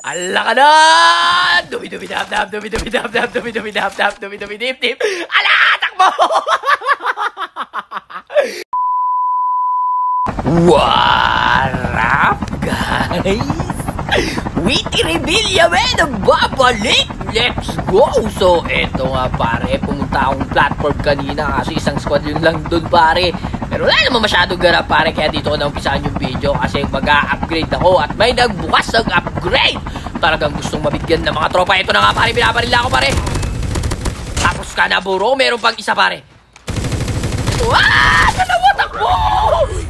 Ala ka na! Dumi-dumi-dap-dap, dumi-dumi-dap-dap, dumi-dumi-dap-dap, dumi-dumi-dip-dip. Ala! Takbo! What up, guys? Witty Rebilla nagbabalik! Let's go! So, eto nga pare, pumunta akong platform kanina kasi isang squad yun lang dun pare. Pero wala naman masyadong ganap pare, kaya dito ko na umpisahan yung video kasi mag-a-upgrade ako at may nagbukas ng upgrade. Talagang gustong mabigyan ng mga tropa. Ito na nga pare, binabarila ako pare. Tapos ka na buro, meron pang isa pare. Dalawa, takbo!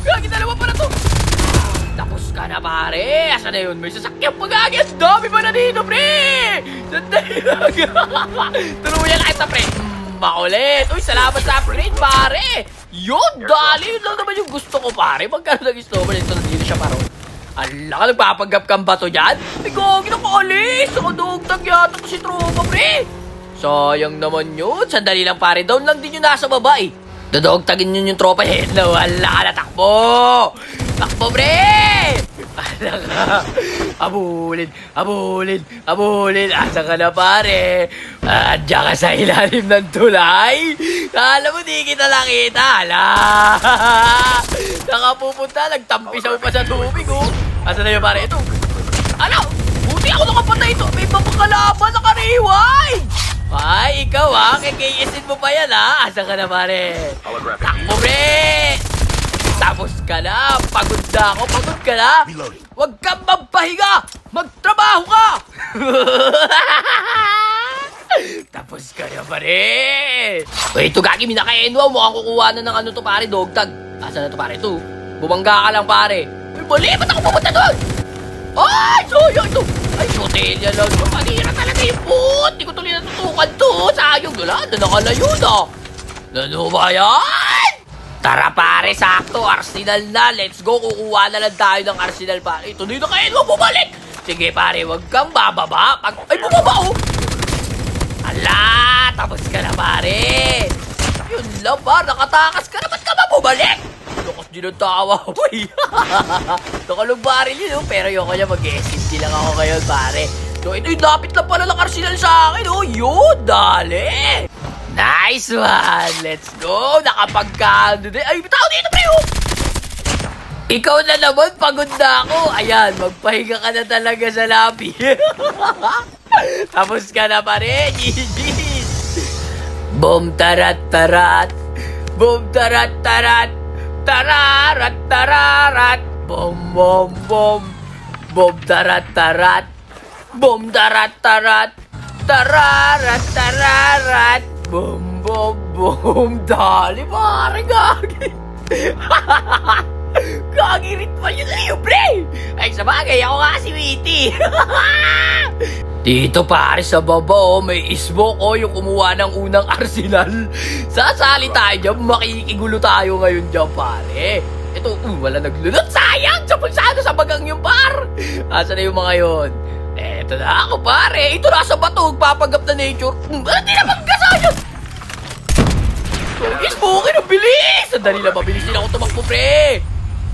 Gagi, dalawa pa na to. Tapos ka na pare. Asa na yun? May sasakyan pag-agi. Ang dami pa na dito, pre! Sandali lang. Turuyan lang kita, pre. Makulit. Uy, salamat sa upgrade, pare. Yun, dali. Yun lang naman yung gusto ko, pare. Magkano lang gusto mo. Ito, nandito siya paro. Ala ka, nagpapaggap kang bato dyan? Ay, gagi na kaalis. Nakadugtag yata ko si tropa, pre. Sayang naman yun. Sandali lang, pare. Down lang din yung nasa baba, eh. Dodogtagin yun yung tropa. Hello, ala ka na, takbo. Takbo, pre. Ala ka. Abulin, abulin, abulin. Asa ka na, pare? Diyan ka sa ilalim ng tulay. Kala mo, di kita nakita. Ala. Nakapupunta, nagtampisaw pa sa tubig, oh. Asa na yun, pare? Ito. Ano? Buti ako nakapatay ito. May papakalaban, nakariway. Ay, ikaw ha. KKSin mo pa yan ha. Asa ka na, pare? Takbo, pre. Tapos ka na. Pagod na ako. Pagod ka na. Huwag kang magpahinga. Magtrabaho ka. Tapos ka na, pare. Uy, ito gagi. Minaka-enwa. Mukhang kukuha na ng ano to, pare. Dogtag. Asa na to, pare? Ito. Bumangga ka lang, pare. Uy, mali. Ba't ako pupunta doon? Ay, sayang ito. Ay, hotelya lang. Manira talaga yung boot. Di ko tuloy natutukan to. Sayang wala. Nakalayo na. Ano ba yan? Tara pare, sakto. Arsenal na. Let's go. Kukuha na lang tayo ng Arsenal pare. Ito dito kayo. Huwag bumalik. Sige pare, huwag kang bababa. Ay, bumaba oh. Ala, tapos ka na pare. Yun lang ba? Nakatakas ka na. Ba't ka ba bumalik? Lakas din ang tawa ko eh. Nakalong baril yun, pero yung kanya mag-SMG lang ako ngayon, pare. So, ito yung lapit lang pala ng Arsenal sa akin, oh. Yun, dali. Nice one. Let's go. Nakapagkano din. Ay, tao dito, pre, oh. Ikaw na naman, pagod na ako. Ayan, magpahinga ka na talaga sa labi. Tapos ka na, pare. GG's. Boom, tarat, tarat. Boom, tarat, tarat. Tararat, tararat. Bom, bom, bom. Bom, tarat, tarat. Bom, tarat, tarat. Tararat, tararat. Bom, bom, bom. Dali, pare, gagi. Gagi ritmo yun na yun, pre. Ay, sabagay, ako nga si Witty. Dito pare sa baba, oh, may isbok, oh, yung kumuha ng unang Arsenal. Sasali tayo dyan, makikigulo tayo ngayon dyan, pare. Ito, wala naglulot. Sayang! Sa pulsado sa bagang yung par. Asa na yung mga yun? Eto na ako, pare. Ito nasa bato, papagap na nature. Hindi na magkasayang. Isbokin, ang bilis. Sandali lang, mabilis din ako tumakbo, pre.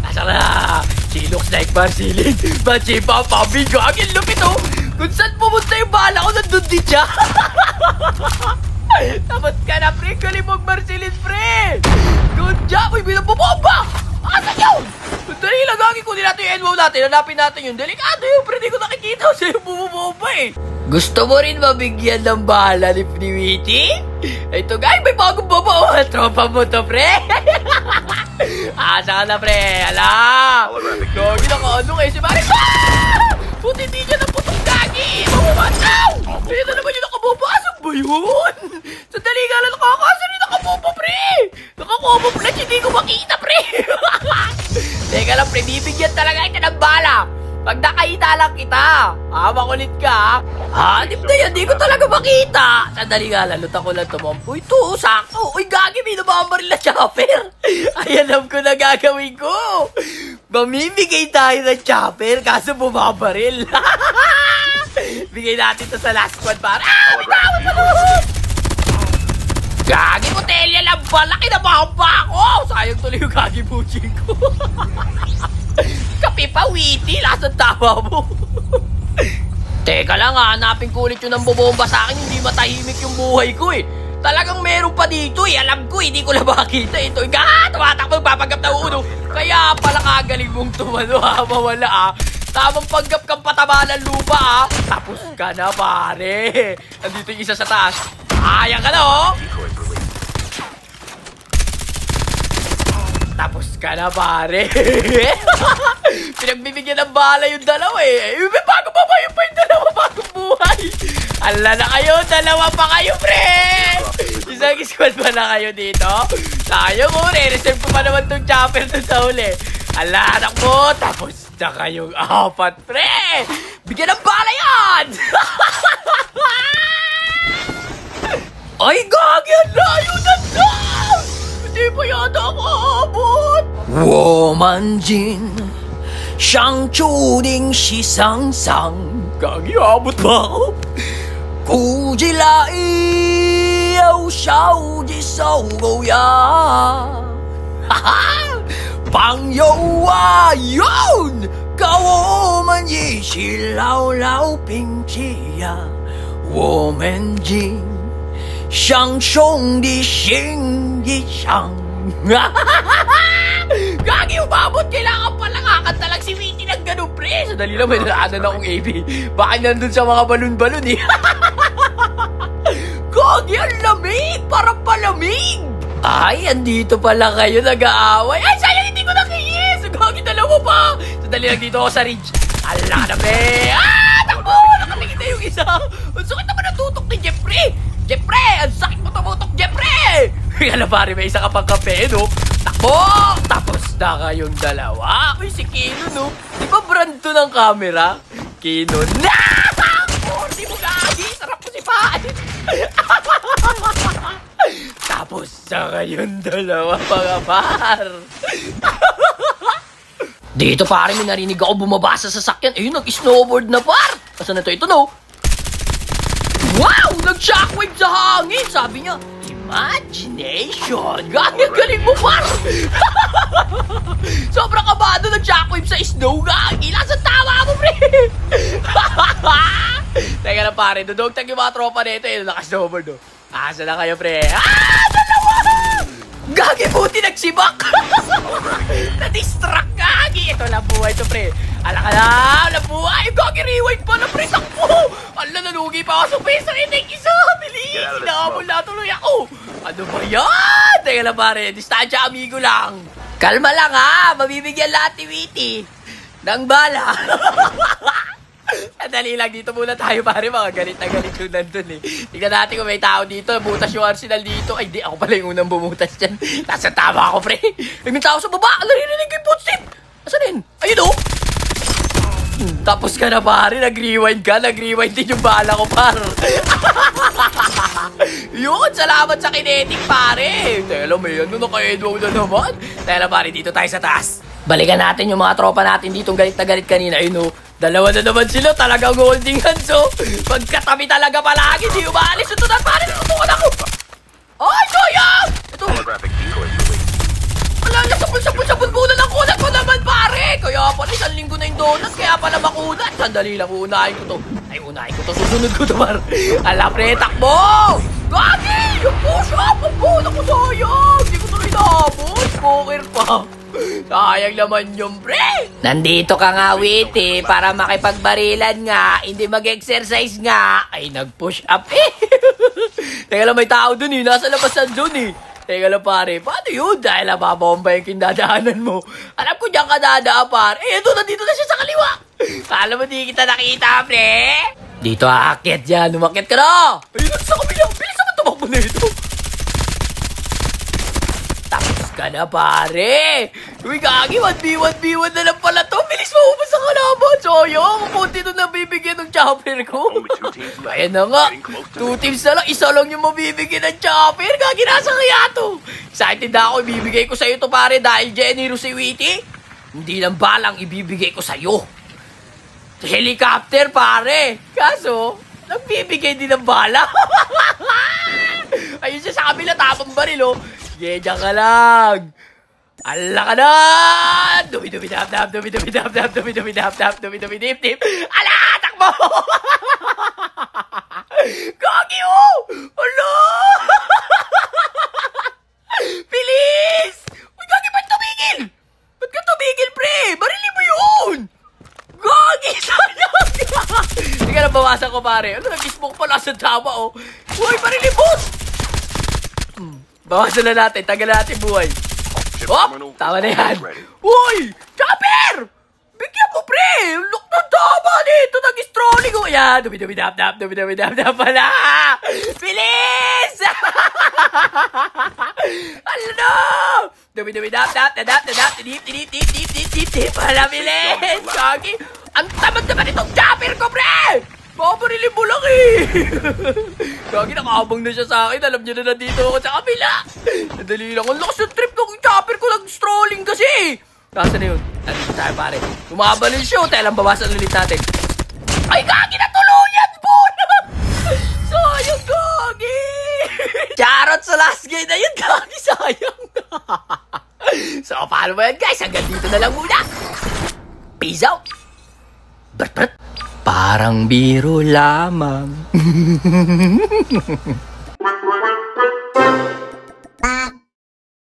Asa na? She looks like Marceline. Machipa, pabi, gagin, lupit, oh. Kung saan pumunta yung bala ko, nandun din siya. Tapos ka na, pre. Galing mong Marceline, pre. Good job. Uy, bilang bumomba. Asan yun? Dali lang, gagin. Kunin natin yung NWO natin. Hanapin natin yun. Delikado yun, pre. Di ko nakikita ko sa'yo bumomba, eh. Gusto mo rin mabigyan ng bala ni Witty? Ito, guys. May bagong baba. Tropa mo to, pre. Asa ka na, pre. Ala. Gagin ako. Ano kayo si Maris? Buti hindi niya naputok, gagi! Mamumataw! Ito naman yung nakabobo. Asan ba yun? Sandali nga lang nakakasa rin nakabobo, pre! Nakakobo, pre! Hindi ko makita, pre! Teka lang, pre. Bibigyan talaga kita ng bala. Pag nakita lang kita. Makulit ka, ha? Hanip na yan. Di ko talaga makita. Sandali nga lang. Luta ko lang tumampo. Uy, ito. Sakto. Uy, gagi. May nabambaril na chopper. Ay, alam ko na gagawin ko. Mamimigay tayo ng chopper kaso bumabaril. Bigay natin to sa last squad para. May tawad pa doon. Gagi mo, telya lang ba? Laki na bamba ako. Sayang tuloy yung gagi buching ko. Kape pa, Witty. Lakas ng tawa mo. Teka lang, hanapin ko ulit yung nambobomba sa akin. Hindi matahimik yung buhay ko eh. Talagang meron pa dito eh. Alam ko, hindi ko na makita ito. Tumatakbo, papanggap na uno. Kaya pala kagaling mong tumano mawala Tamang panggap kang pataba ng lupa Tapos ka na pare. Nandito yung isa sa taas. Ayan ka na Tapos ka na pare. Pinagbibigyan ng bala yung dalawa eh. Bago pa ba yung dalawa bagong buhay? Ala na kayo, dalawa pa kayo, pre! Isang squad pa na kayo dito. Tayo mo, re-reserve ko pa naman tong chopper dun sa huli. Ala, anak mo, tapos na kayong apat, pre! Bigyan ng bala yan! Ay, gagi, ang layo na siya! Hindi pa yata ako aabot! Woman Jin, siyang chuding sisang-sang. Gagi, aabot ba ako? 估计来有小的手狗呀，哈哈，朋友啊哟，跟我们一起聊聊天气呀，我们今像兄弟心一场。Gagi, umabot! Kailangan pala kakanta lang si Witty ng ganun, pre! Sadali lang, may nalaanan akong AB. Baka nandun sa mga balon-balon eh. Gagi, ang lamig! Parang palamig! Ay, andito pala kayo nag-aaway. Ay, sayang hindi ko nakiyis! Gagi, dalawa pa! Sadali lang dito ako sa ridge. Ala na, pre! Takbo! Nakatingin na yung isa! Ang sakit naman ang tutok ni Jeffrey! Jeffrey! Ang sakit mo tumutok, Jeffrey! Kaya pare, may isa ka pang kape, no? Takbo! Tapos na kayong dalawa. Uy, si Kino, no? Di ba brand to ng camera? Kino na! Di mo gagi! Sarap ko si Paan! Tapos na kayong dalawa, mga par! Dito, pare, may narinig ako bumaba sa sasakyan. Ayun, nag-snowboard na, par! Asan na to? Ito, no? Wow! Nag-shockwave sa hangin! Sabi niya, imagination! Gagi, galing mo, par! Sobrang kabado nag-shockwave sa snow, gagi! Lasan tawa mo, pre! Teka na, pare, dudugtag yung mga tropa nito eh, naka-snowboard, no? Asa na kayo, pre? Dalawa! Gagi, buti nagsibak! Na-distract, gagi! Ito lang buhay to, pre. Ala ka na! Lang buhay! Gagi, rewind pa na, pre! Takbo! Ala, nalugi pa ako sa pesa. Thank you so! Bilis! Sinakamol na tuloy ako! Ano ba yan? Teka lang, pare. Distansya, amigo lang. Kalma lang, ha? Mabibigyan lahat ni Witty ng bala. Dali lang, dito muna tayo, pare. Mga galit na galit yung nandun eh. Tignan natin kung may tao dito. Butas yung Arsenal dito. Ay, di. Ako pala yung unang bumutas dyan. Nasa tama ako, pre. May tao sa baba. Narinig ko yung footstep. Asan din? Ayun, oh. Tapos ka na, pare. Nag-rewind ka. Nag-rewind din yung bala ko, pare. Yun, salamat sa kinetic, pare. Tela, may ano, naka-edwaw na naman. Tela, pare, dito tayo sa taas. Balikan natin yung mga tropa natin dito. Galit na galit kanina. Ayun, oh. Dalawa na naman sila, talagang holding hands, oh. Pagkatabi talaga palagi, di umaalis. Ito na, pare, natutukan ako. Ay, sayang! Ito. Wala, nasapul-sapul muna ng kunat mo naman, pare. Kaya pala, 1 linggo na yung donut, kaya pala makunat. Sandali lang, unahin ko to. Ay, unahin ko to, susunod ko to, pare. Ala, pre, takbo! Gagi! Yung push-up! Ang bola ko sayang! Hindi ko tuloy naabot. Poker pa. Sayang naman yung pre! Nandito ka nga, Witty, para makipagbarilan nga, hindi mag-exercise nga, ay nag-push up eh. Teka lang, may tao dun eh, nasa labasan dun eh. Teka lang, pare, paano yun? Dahil nababomba yung kindadaanan mo. Alam ko diyan ka dadaan, pare. Eh, ito, nandito na siya sa kaliwa. Kala mo di kita nakita, pre? Dito aakyat dyan, umakyat ka na. Ayun, sa kabilang, bilis naman tumakbo na ito. Ka na, pare. Uy, gagi, 1v1v1 na lang pala to. Bilis mo ubas ang kalaban. Sayang, kunti doon nabibigyan ng chopper ko. Kaya na nga, 2 teams na lang. Isa lang yung mabibigyan ng chopper. Gagi, nasa kaya to. Excited ako, ibibigay ko sa'yo to, pare, dahil generous si Witty. Hindi lang balang ibibigay ko sa'yo. Helicopter, pare. Kaso, nagbibigay din ng bala. Ayun siya sa kabila, tapang baril, oh. Sige, dyan ka lang. Ala ka na! Dumi-dumi-dap-dap, dumi-dumi-dap-dap, dumi-dumi-dap-dap, dumi-dumi-dip-dip. Ala! Takbo! mo! Gagi, oh! Hala! Bilis! Uy, Gagi, ba't tumigil? Ba't ka tumigil, pre? Barili mo yun! Gagi, sayang! Hindi ka na bawasan ko, pare. Ano, nag-smoke pala sa tama, oh. Uy, barili mo! Bawasan na natin. Tagal natin buhay. Oh! Tama na yan. Uy! Chopper! Bigyan mo, pre! Look na tama dito. Nag-strolling ko. Yan. Dumi-dumi-dap-dap. Dumi-dumi-dap-dap pala. Bilis! Ano? Dumi-dumi-dap-dap. Dap-dap-dap. Dip-dip-dip-dip-dip-dip-dip. Pala, bilis! Gagi! Ang tamad naman itong chopper ko, pre! Paparilin mo lang eh! Gagi, nakaabang na siya sa akin. Alam niya na nandito ako sa kabila. Nadali lang. Ang lakas ng trip ng chopper ko. Nag-strolling kasi. Kasa na yun? Nandito tayo, pare. Lumaban yung show. Tayo lang bawasan ulit natin. Ay, Gagi! Natuluyan po! Sayang, Gagi! Charot sa last game na yun, Gagi. Sayang. So, paano ba yan, guys? Hanggang dito na lang muna. Peace out! Bert, Parang biro lamang.